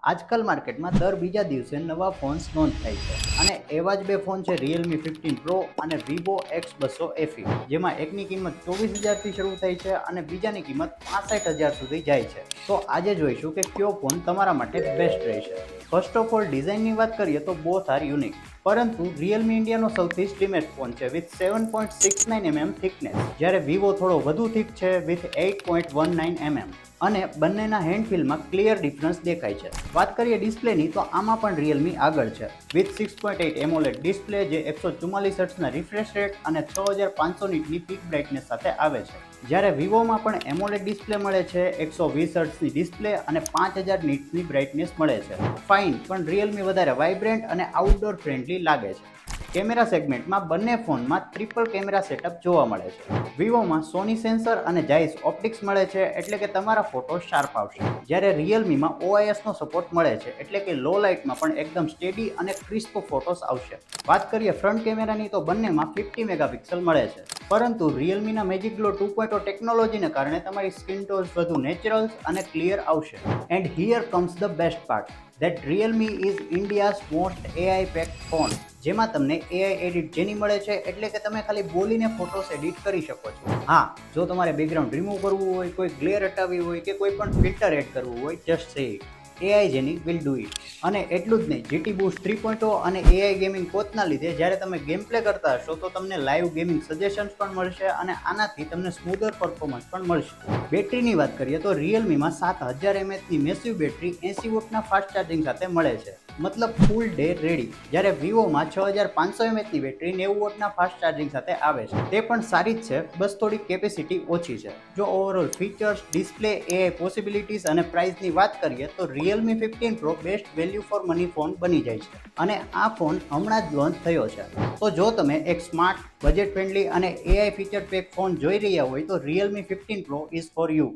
આજકાલ માર્કેટમાં દર બીજા દિવસે નવા ફોન્સ લોન્ચ થાય છે અને એવા જ બે ફોન છે Realme 15 Pro અને Vivo X200 FE, જેમાં એકની કિંમત 24,000થી શરૂ થાય છે અને બીજાની કિંમત 65,000 સુધી જાય છે. તો આજે જોઈશું કે કયો ફોન તમારા માટે બેસ્ટ રહેશે. ફર્સ્ટ ઓફ ઓલ ડિઝાઇનની વાત કરીએ તો બોથ આર યુનિક, પરંતુ Realme ઇન્ડિયાનો સૌથી સ્લિમેસ્ટ ફોન છે વિથ 7.69 mm થિકનેસ, જ્યારે Vivo થોડો વધુ થિક છે વિથ 8.19 mm. અને બંનેના હેન્ડ ફીલમાં ક્લિયર ડિફરન્સ દેખાય છે. વાત કરીએ ડિસ્પ્લેની તો આમાં પણ Realme આગળ છે વિથ 6.8 AMOLED ડિસ્પ્લે, જે 144 હર્ટ્ઝના રિફ્રેશ રેટ અને 6500 નીટની પીક બ્રાઇટનેસ સાથે આવે છે. જ્યારે વિવોમાં પણ AMOLED ડિસ્પ્લે મળે છે, 120 હર્ટ્ઝની ડિસ્પ્લે અને 5000 નીટ્સની બ્રાઇટનેસ મળે છે. ફાઇન, પણ Realme વધારે વાઇબ્રન્ટ અને આઉટડોર ફ્રેન્ડલી લાગે છે. કેમેરા સેગમેન્ટમાં બંને ફોનમાં ટ્રિપલ કેમેરા સેટઅપ જોવા મળે છે. વિવોમાં સોની સેન્સર અને જાઇસ ઓપ્ટિક્સ મળે છે, એટલે કે તમારા ફોટો શાર્પ આવશે. જ્યારે Realmeમાં OISનો સપોર્ટ મળે છે, એટલે કે લો લાઇટમાં પણ એકદમ સ્ટેડી અને ક્રિસ્પ ફોટોસ આવશે. વાત કરીએ ફ્રન્ટ કેમેરાની તો બંનેમાં 50 મેગાપિક્સલ મળે છે, પરંતુ Realmeના મેજિક ગ્લો 2.0 ટેકનોલોજીને કારણે તમારી સ્કિન ટોન્સ વધુ નેચરલ અને ક્લિયર આવશે. And here comes the best part, that Realme is India's most AI packed phone, જેમાં તમને AI એડિટ જેની મળે છે, એટલે કે તમે ખાલી બોલીને ફોટોસ એડિટ કરી શકો છો. હા, જો તમારે બેકગ્રાઉન્ડ રિમૂવ કરવું હોય, કોઈ ગ્લેર હટાવવી હોય કે કોઈ પણ ફિલ્ટર એડ કરવું હોય, જસ્ટ સે ઇટ, AI જેની વિલ ડુ ઇટ. અને એટલું જ નહીં, GT Boost 3.0 અને AI ગેમિંગ કોચના લીધે જ્યારે તમે ગેમ પ્લે કરતા હશો તો તમને લાઈવ ગેમિંગ સજેશન્સ પણ મળશે અને આનાથી તમને સ્મૂધર પરફોર્મન્સ પણ મળશે. બેટરીની વાત કરીએ તો Realmeમાં 7000 mAhની મેસિવ બેટરી 80 વોટના ફાસ્ટ ચાર્જિંગ સાથે મળે છે, મતલબ ફૂલ ડે રેડી. જ્યારે વિવોમાં 6500 mAhની બેટરી 90 વોટના ફાસ્ટ ચાર્જિંગ સાથે આવે છે. તે પણ સારી જ છે, બસ થોડી કેપેસિટી ઓછી છે. જો overall features, display, AI possibilities અને પ્રાઇસની વાત કરીએ તો Realme 15 Pro best value for money phone બની જાય છે. અને આ ફોન હમણાં જ લોન્ચ થયો છે. તો જો તમે એક સ્માર્ટ, બજેટ ફ્રેન્ડલી અને AI ફીચર પેક ફોન જોઈ રહ્યા હોય તો Realme 15 Pro is for you.